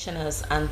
commissioners and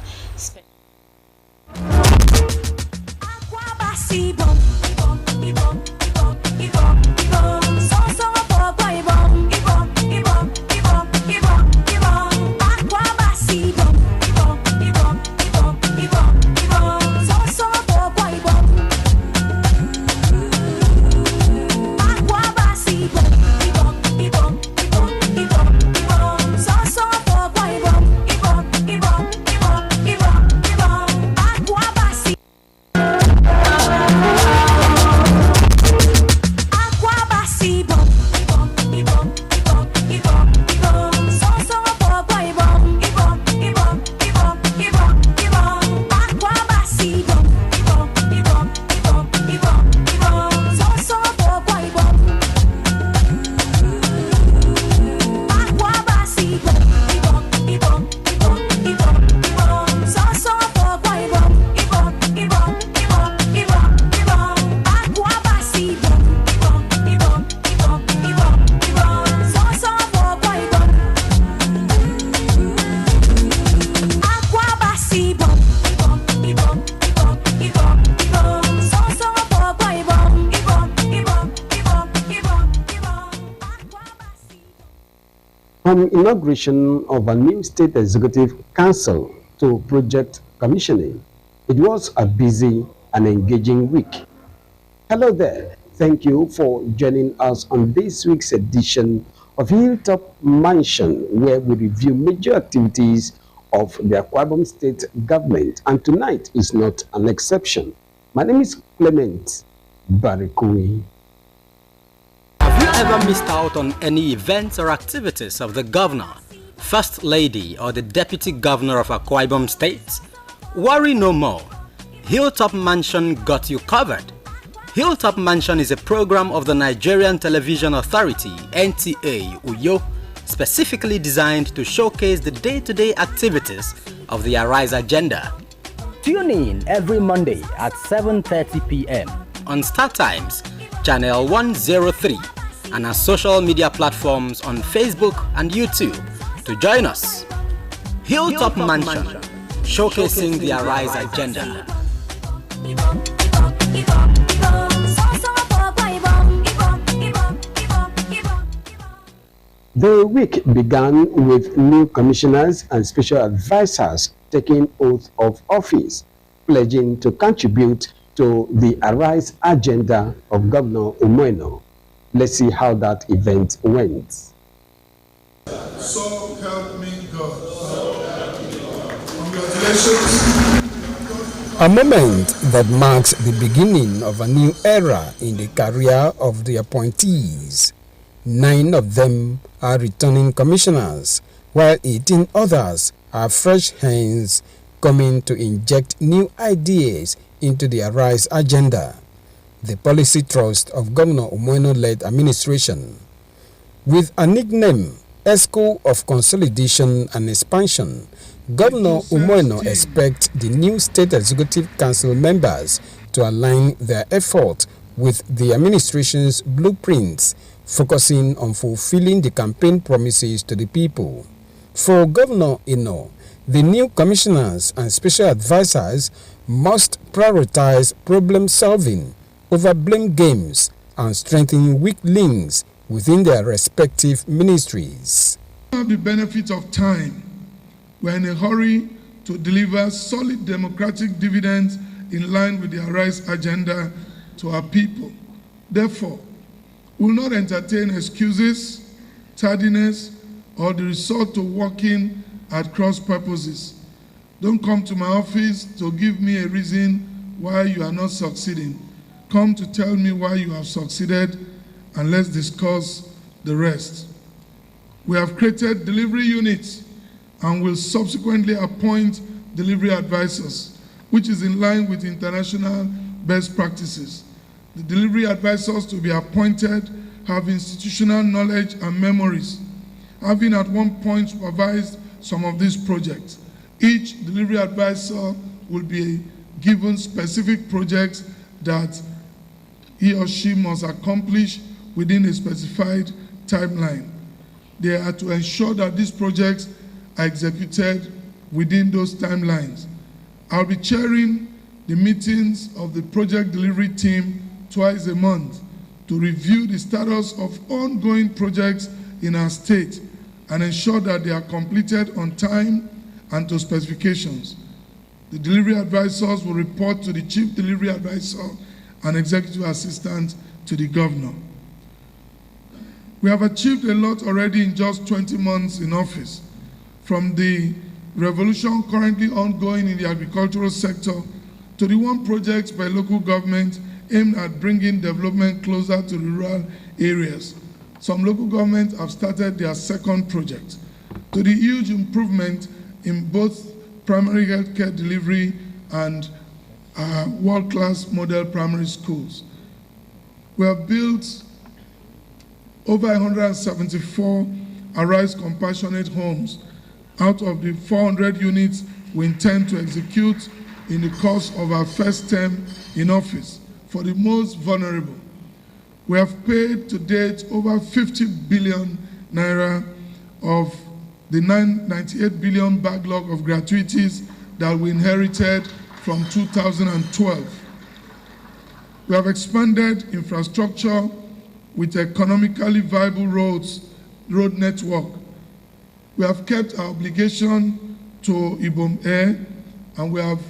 From inauguration of a new state executive council to project commissioning, it was a busy and engaging week. Hello there. Thank you for joining us on this week's edition of Hilltop Mansion, where we review major activities of the Akwa Ibom state government, and tonight is not an exception. My name is Clement Barikui. Have you ever missed out on any events or activities of the governor, first lady, or the deputy governor of Akwa Ibom State? Worry no more. Hilltop Mansion got you covered. Hilltop Mansion is a program of the Nigerian Television Authority, NTA, Uyo, specifically designed to showcase the day-to-day activities of the Arise agenda. Tune in every Monday at 7:30 p.m. on Star Times, Channel 103, and our social media platforms on Facebook and YouTube to join us. Hilltop Mansion, showcasing the Arise agenda. The week began with new commissioners and special advisors taking oath of office, pledging to contribute to the Arise agenda of Governor Umoeno. Let's see how that event went. So help me God. Congratulations. A moment that marks the beginning of a new era in the career of the appointees. 9 of them are returning commissioners, while 18 others are fresh hands coming to inject new ideas into the Arise agenda, the policy thrust of Governor Umoeno-led administration. With a nickname, ESCO of Consolidation and Expansion, Governor Umoeno expects the new State Executive Council members to align their effort with the administration's blueprints, focusing on fulfilling the campaign promises to the people. For Governor Ino, the new commissioners and special advisors must prioritize problem solving over blame games and strengthen weak links within their respective ministries. The benefit of time. We're in a hurry to deliver solid democratic dividends in line with the Arise agenda to our people. Therefore, we will not entertain excuses, tardiness, or the resort to working at cross purposes. Don't come to my office to give me a reason why you are not succeeding. Come to tell me why you have succeeded, and let's discuss the rest. We have created delivery units and will subsequently appoint delivery advisors, which is in line with international best practices. The delivery advisors to be appointed have institutional knowledge and memories, having at one point supervised some of these projects. Each delivery advisor will be given specific projects that he or she must accomplish within a specified timeline. They are to ensure that these projects are executed within those timelines. I'll be chairing the meetings of the project delivery team twice a month to review the status of ongoing projects in our state and ensure that they are completed on time and to specifications. The delivery advisors will report to the Chief Delivery Advisor and Executive Assistant to the Governor. We have achieved a lot already in just 20 months in office, from the revolution currently ongoing in the agricultural sector to the one projects by local government aimed at bringing development closer to rural areas. Some local governments have started their second project, to the huge improvement in both primary healthcare delivery and world-class model primary schools. We have built over 174 Arise Compassionate homes out of the 400 units we intend to execute in the course of our first term in office for the most vulnerable. We have paid to date over 50 billion naira of the 98 billion backlog of gratuities that we inherited from 2012. We have expanded infrastructure with economically viable road network. We have kept our obligation to Ibom Air, and we have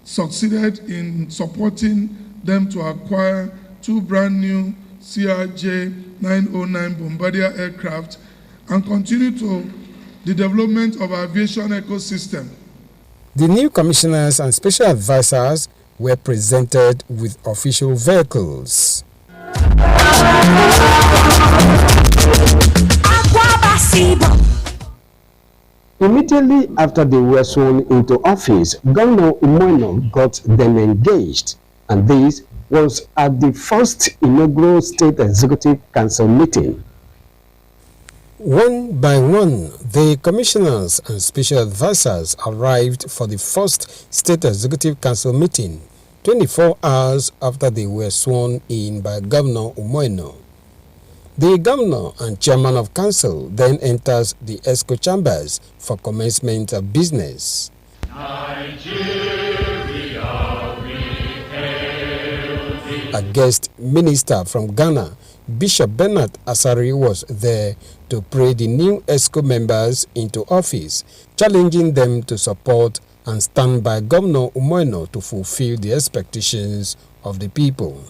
succeeded in supporting them to acquire 2 brand new CRJ-909 Bombardier aircraft and continue to the development of our aviation ecosystem. The new commissioners and special advisors were presented with official vehicles. Immediately after they were sworn into office, Governor Umoino got them engaged, and this was at the first inaugural State Executive Council meeting. One by one, the commissioners and special advisors arrived for the first State Executive Council meeting, 24 hours after they were sworn in by Governor Umoino. The governor and chairman of council then enters the ESCO chambers for commencement of business. A guest minister from Ghana, Bishop Bernard Asari, was there to pray the new ESCO members into office, challenging them to support and stand by Governor Umoino to fulfill the expectations of the people.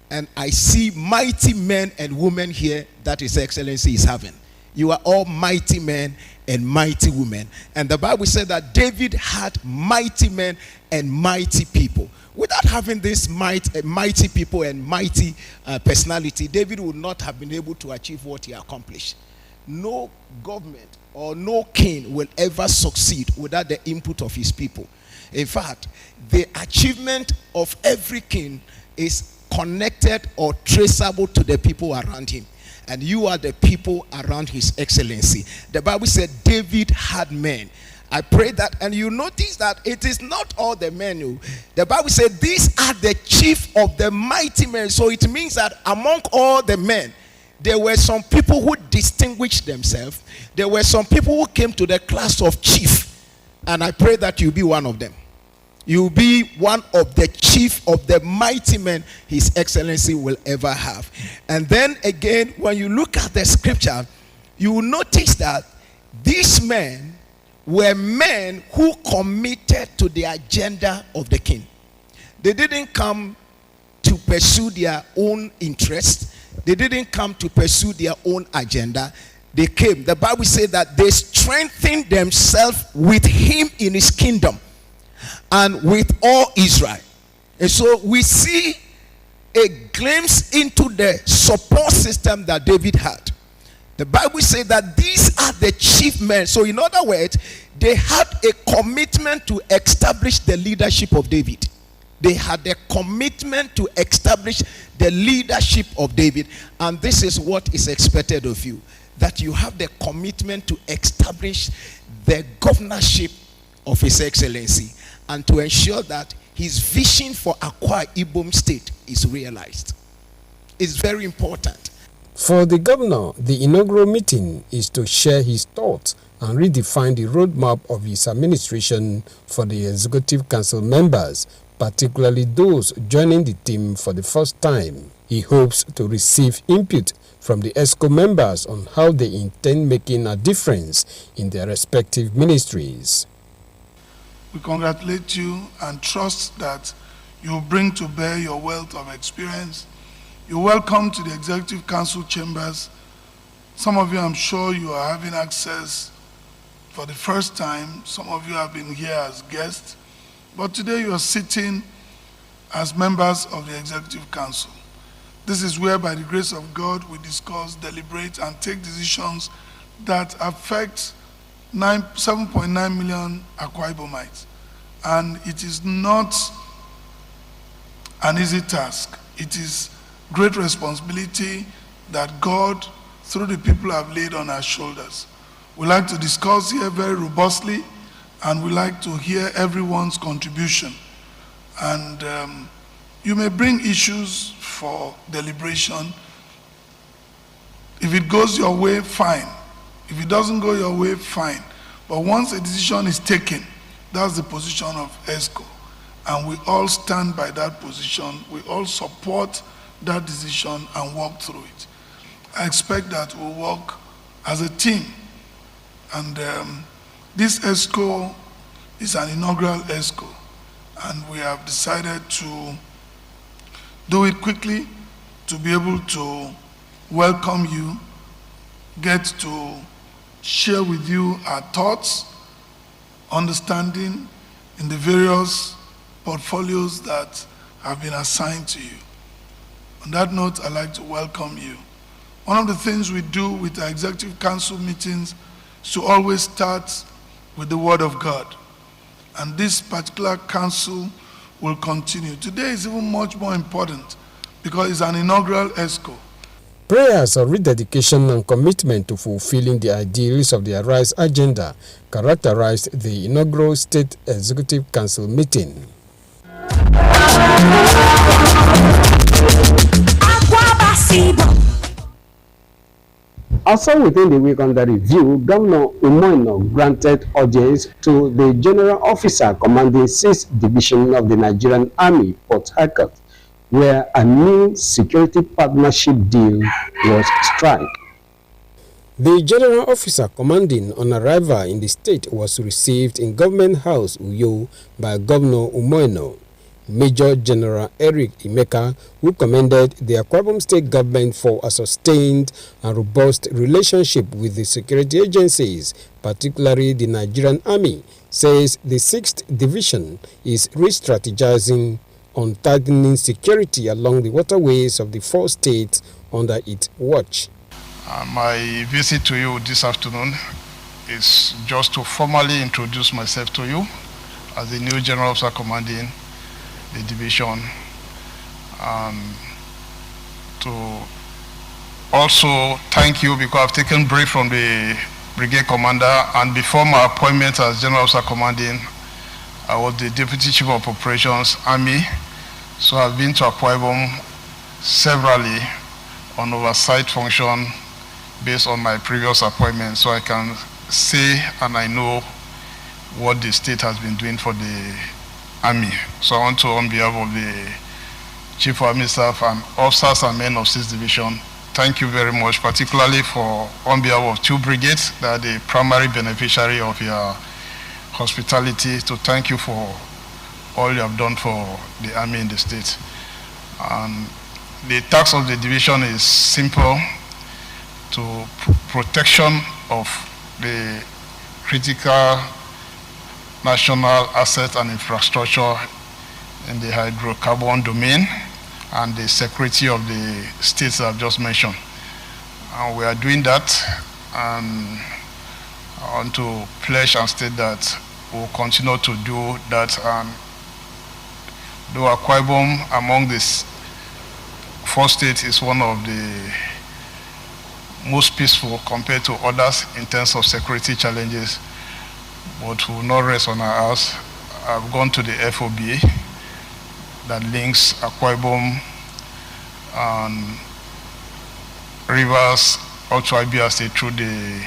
And I see mighty men and women here that His Excellency is having. You are all mighty men and mighty women. And the Bible said that David had mighty men and mighty people. Without having this mighty people and mighty personality, David would not have been able to achieve what he accomplished. No government or no king will ever succeed without the input of his people. In fact, the achievement of every king is connected or traceable to the people around him. And you are the people around His Excellency. The Bible said David had men. I pray that, and you notice that it is not all the men who, the Bible said these are the chief of the mighty men. So it means that among all the men, there were some people who distinguished themselves. There were some people who came to the class of chief. And I pray that you be one of them. You will be one of the chief of the mighty men His Excellency will ever have. And then again, when you look at the scripture, you will notice that these men were men who committed to the agenda of the king. They didn't come to pursue their own interest. They didn't come to pursue their own agenda. They came. The Bible said that they strengthened themselves with him in his kingdom and with all Israel. And so we see a glimpse into the support system that David had. The Bible says that these are the chief men. So in other words, they had a commitment to establish the leadership of David. They had a commitment to establish the leadership of David. And this is what is expected of you, that you have the commitment to establish the governorship of His Excellency and to ensure that his vision for Akwa Ibom State is realized. It's very important. For the governor, the inaugural meeting is to share his thoughts and redefine the roadmap of his administration for the Executive Council members, particularly those joining the team for the first time. He hopes to receive input from the ESCO members on how they intend making a difference in their respective ministries. We congratulate you and trust that you will bring to bear your wealth of experience. You're welcome to the Executive Council chambers. Some of you, I'm sure, you are having access for the first time. Some of you have been here as guests. But today you are sitting as members of the Executive Council. This is where, by the grace of God, we discuss, deliberate, and take decisions that affect 7.9 million Akwa Ibomites. And it is not an easy task. It is great responsibility that God, through the people, have laid on our shoulders. We like to discuss here very robustly, and we like to hear everyone's contribution. And you may bring issues for deliberation. If it goes your way, fine. If it doesn't go your way, fine. But once a decision is taken, that's the position of ESCO. And we all stand by that position. We all support that decision and work through it. I expect that we'll work as a team. And this ESCO is an inaugural ESCO. And we have decided to do it quickly, to be able to welcome you, get to share with you our thoughts, understanding in the various portfolios that have been assigned to you. On that note, I'd like to welcome you. One of the things we do with our Executive Council meetings is to always start with the Word of God. And this particular council will continue. Today is even much more important because it's an inaugural ESCO. Prayers of rededication and commitment to fulfilling the ideals of the Arise agenda characterized the inaugural State Executive Council meeting. Also within the week under review, Governor Umoino granted audience to the General Officer commanding 6th Division of the Nigerian Army, Port Harcourt, where a new security partnership deal was struck. The General Officer commanding on arrival in the state was received in Government House, Uyo, by Governor Umoino. Major General Eric Imeka, who commended the Akwa Ibom State government for a sustained and robust relationship with the security agencies, particularly the Nigerian Army, says the 6th Division is re-strategizing on tightening security along the waterways of the 4 states under its watch. My visit to you this afternoon is just to formally introduce myself to you as the new General Officer commanding the division, to also thank you because I've taken brief from the brigade commander, and before my appointment as General Officer commanding, I was the Deputy Chief of Operations Army, so I've been to Akwa Ibom severally on oversight function based on my previous appointment, so I can say and I know what the state has been doing for the Army. So I want to, on behalf of the Chief of Army Staff and officers and men of 6th Division, thank you very much, particularly for on behalf of 2 brigades that are the primary beneficiary of your hospitality, to thank you for all you have done for the Army in the state. The task of the division is simple: to protection of the critical national assets and infrastructure in the hydrocarbon domain and the security of the states I've just mentioned. And we are doing that, and I want to pledge and state that we'll continue to do that. And though Akwa Ibom among these 4 states is one of the most peaceful compared to others in terms of security challenges, but we will not rest on our ass. I've gone to the FOB that links Akwa Ibom and rivers up to Abia State through the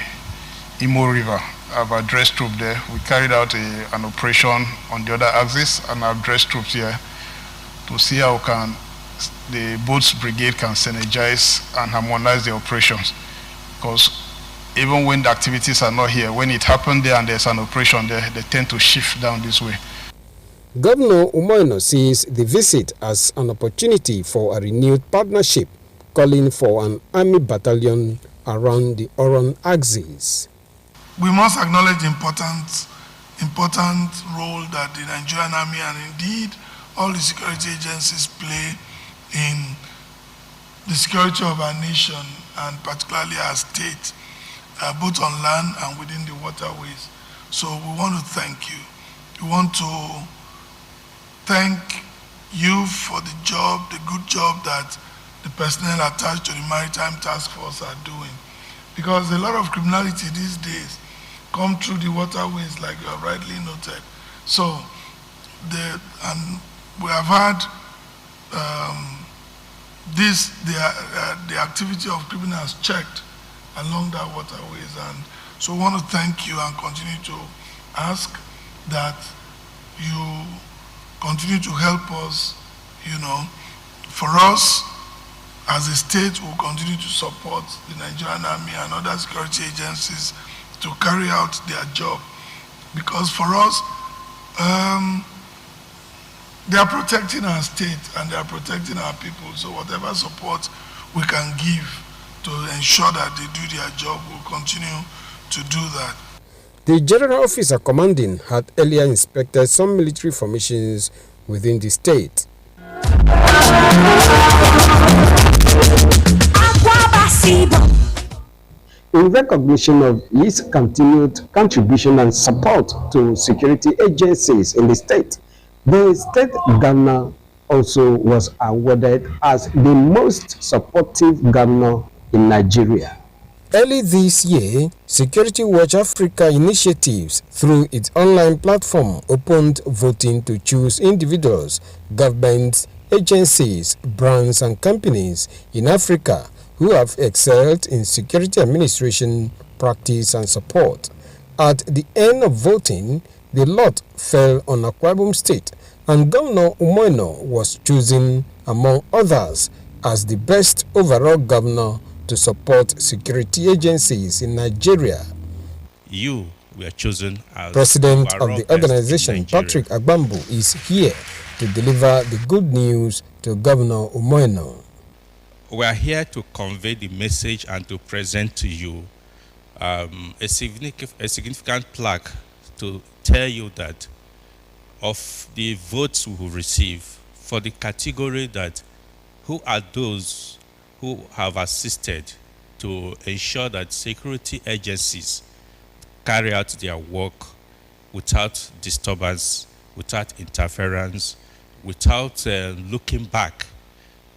Imo River. I've addressed troops there. We carried out an operation on the other axis, and I've addressed troops here to see how the boats brigade can synergize and harmonize the operations. Because even when the activities are not here, when it happened there and there's an operation there, they tend to shift down this way. Governor Umoino sees the visit as an opportunity for a renewed partnership, calling for an army battalion around the Oron axis. We must acknowledge the important role that the Nigerian Army and indeed all the security agencies play in the security of our nation and particularly our state, both on land and within the waterways. So we want to thank you. We want to thank you for the job, the good job that the personnel attached to the Maritime Task Force are doing. Because a lot of criminality these days come through the waterways, like you have rightly noted. So, we have had the activity of criminals checked along that waterways, and so I want to thank you and continue to ask that you continue to help us. For us as a state, we'll continue to support the Nigerian Army and other security agencies to carry out their job, because for us, they are protecting our state and they are protecting our people. So whatever support we can give to ensure that they do their job, we'll continue to do that. The General Officer Commanding had earlier inspected some military formations within the state. In recognition of his continued contribution and support to security agencies in the state, the state governor also was awarded as the most supportive governor in Nigeria. Early this year, Security Watch Africa Initiatives, through its online platform, opened voting to choose individuals, governments, agencies, brands, and companies in Africa who have excelled in security administration, practice, and support. At the end of voting, the lot fell on Akwa Ibom State, and Governor Umoino was chosen, among others, as the best overall governor to support security agencies in Nigeria. You were chosen as President of the organization, Patrick Agbambu, is here to deliver the good news to Governor Umoino. We are here to convey the message and to present to you a significant plaque to tell you that of the votes we will receive for the category that who are those who have assisted to ensure that security agencies carry out their work without disturbance, without interference, without looking back.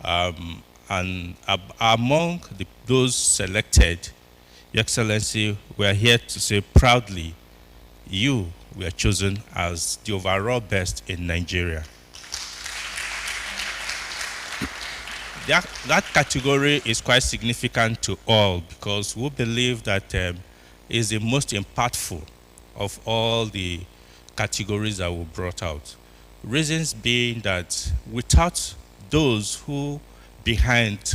And among those selected, Your Excellency, we are here to say proudly, you were chosen as the overall best in Nigeria. That category is quite significant to all because we believe that is the most impactful of all the categories that were brought out. Reasons being that without those who behind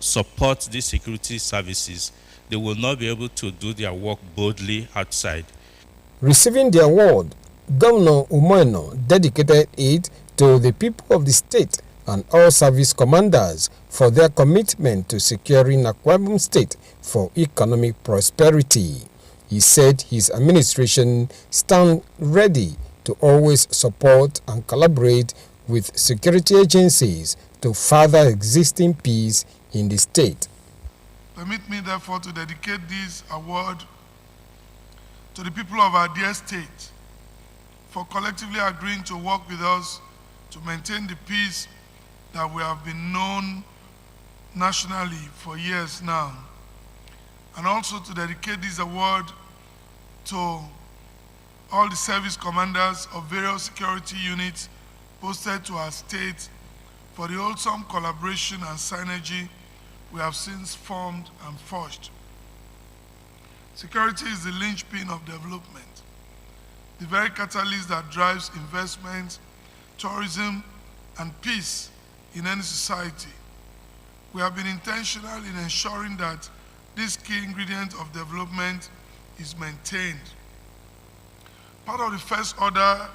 support these security services, they will not be able to do their work boldly outside. Receiving the award, Governor Umoino dedicated it to the people of the state and all service commanders for their commitment to securing Akwa Ibom State for economic prosperity. He said his administration stands ready to always support and collaborate with security agencies to further existing peace in the state. Permit me, therefore, to dedicate this award to the people of our dear state for collectively agreeing to work with us to maintain the peace that we have been known nationally for years now. And also to dedicate this award to all the service commanders of various security units posted to our state for the wholesome collaboration and synergy we have since formed and forged. Security is the linchpin of development, the very catalyst that drives investment, tourism, and peace in any society. We have been intentional in ensuring that this key ingredient of development is maintained. Part of the first order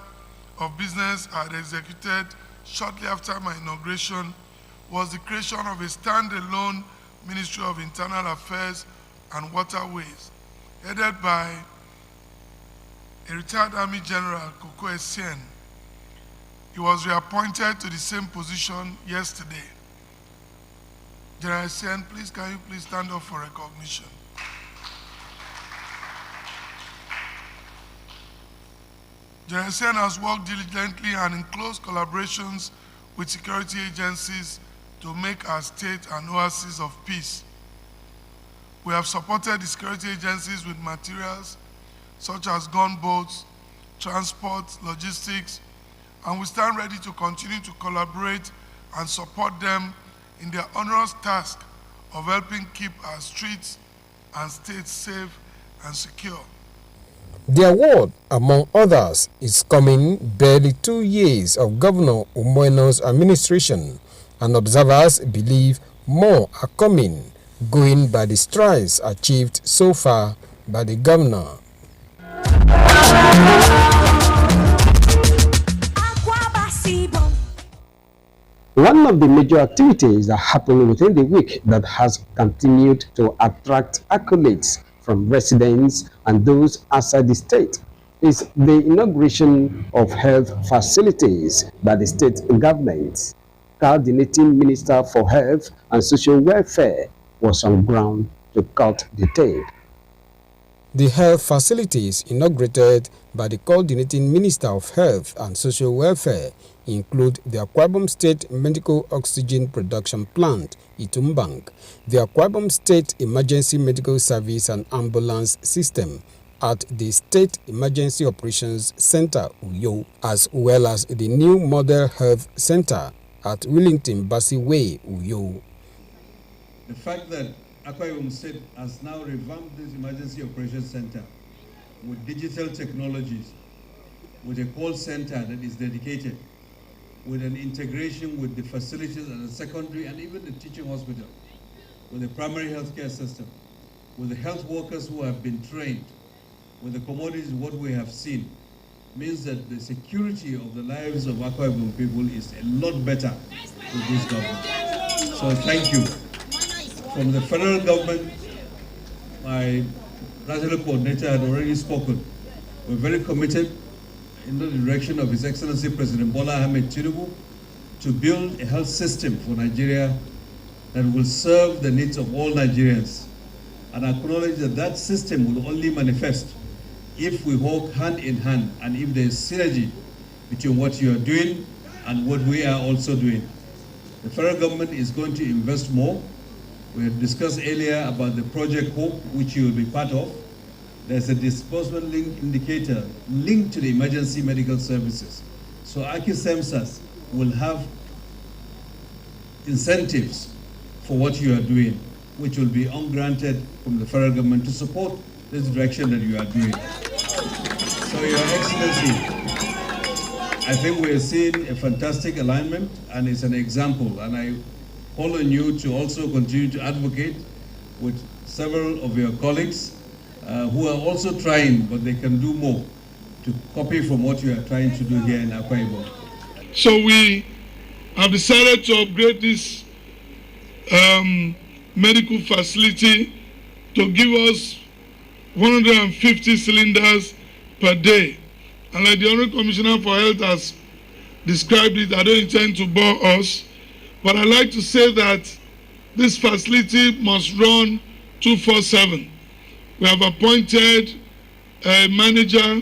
of business I had executed shortly after my inauguration was the creation of a standalone Ministry of Internal Affairs and Waterways, headed by a retired Army General, Koko Essien. He was reappointed to the same position yesterday. General Essien, please, can you please stand up for recognition? General Essien has worked diligently and in close collaborations with security agencies to make our state an oasis of peace. We have supported the security agencies with materials such as gunboats, transport, logistics, and we stand ready to continue to collaborate and support them in their onerous task of helping keep our streets and states safe and secure. The award, among others, is coming barely 2 years of Governor Umoeno's administration, and observers believe more are coming, going by the strides achieved so far by the governor. One of the major activities that happened within the week that has continued to attract accolades from residents and those outside the state is the inauguration of health facilities by the state government. Coordinating Minister for Health and Social Welfare was on ground to cut the tape. The health facilities inaugurated by the Coordinating Minister of Health and Social Welfare include the Akwa Ibom State Medical Oxygen Production Plant, Itumbang, the Akwa Ibom State Emergency Medical Service and Ambulance System at the State Emergency Operations Center, Uyo, as well as the new Model Health Center at Willington Bassey Way, Uyo. The fact that Akwa Ibom State has now revamped this Emergency Operations Center with digital technologies, with a call center that is dedicated, with an integration with the facilities and the secondary and even the teaching hospital, with the primary healthcare system, with the health workers who have been trained, with the commodities, what we have seen, means that the security of the lives of Akwa Ibom people is a lot better with this government. So thank you. From the federal government, my national coordinator had already spoken. We're very committed in the direction of His Excellency President Bola Ahmed Tinubu to build a health system for Nigeria that will serve the needs of all Nigerians, and acknowledge that that system will only manifest if we work hand in hand and if there is synergy between what you are doing and what we are also doing. The federal government is going to invest more. We have discussed earlier about the Project Hope, which you will be part of. There's a disbursement link indicator linked to the emergency medical services. So AkiSEMSAS will have incentives for what you are doing, which will be ungranted from the federal government to support this direction that you are doing. So, Your Excellency, I think we are seeing a fantastic alignment, and it's an example. And I call on you to also continue to advocate with several of your colleagues who are also trying, but they can do more to copy from what you are trying to do here in Akwa Ibom. So we have decided to upgrade this medical facility to give us 150 cylinders per day. And like the Honorable Commissioner for Health has described it, I don't intend to bore us, but I'd like to say that this facility must run 24/7. We have appointed a manager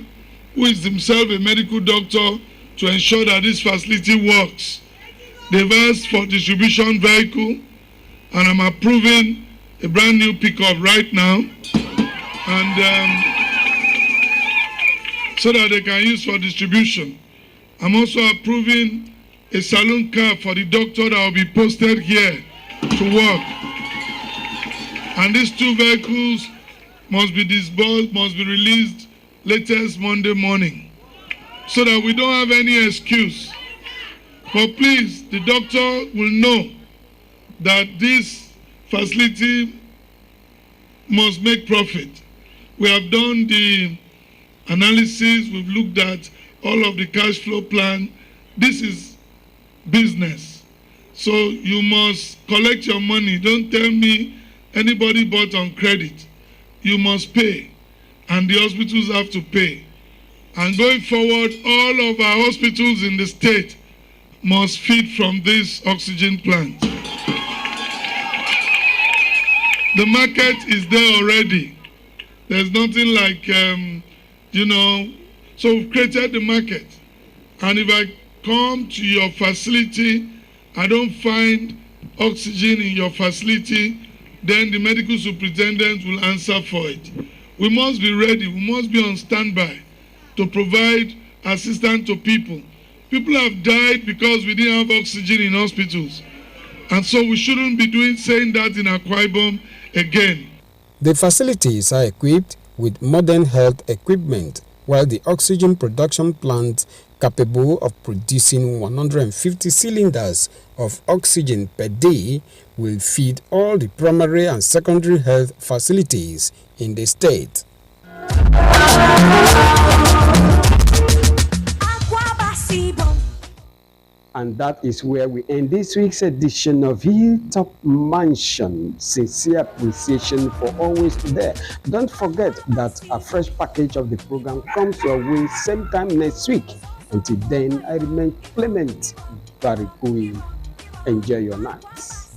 who is himself a medical doctor to ensure that this facility works. They've asked for distribution vehicle, and I'm approving a brand new pickup right now, and so that they can use for distribution. I'm also approving a saloon car for the doctor that will be posted here to work. And these 2 vehicles must be disbursed, must be released latest Monday morning, so that we don't have any excuse. But please, the doctor will know that this facility must make profit. We have done the analysis, we've looked at all of the cash flow plan. This is business. So you must collect your money. Don't tell me anybody bought on credit. You must pay, and the hospitals have to pay. And going forward, all of our hospitals in the state must feed from this oxygen plant. The market is there already. There's nothing like, so we've created the market. And if I come to your facility, I don't find oxygen in your facility, then the medical superintendent will answer for it. We must be ready. We must be on standby to provide assistance to people. People have died because we didn't have oxygen in hospitals. And so we shouldn't be saying that in Akwa Ibom again. The facilities are equipped with modern health equipment, while the oxygen production plant, capable of producing 150 cylinders of oxygen per day, will feed all the primary and secondary health facilities in the state. And that is where we end this week's edition of Hilltop Mansion. Sincere appreciation for always there. Don't forget that a fresh package of the program comes your way same time next week. Until then, I remain Clement Barikui. Enjoy your nights.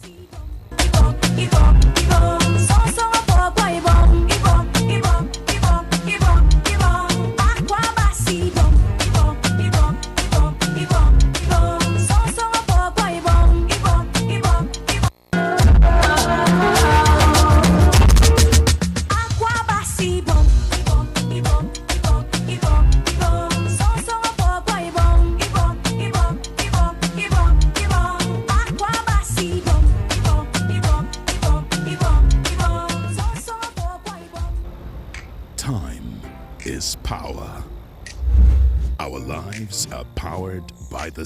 Time is power. Our lives are powered by the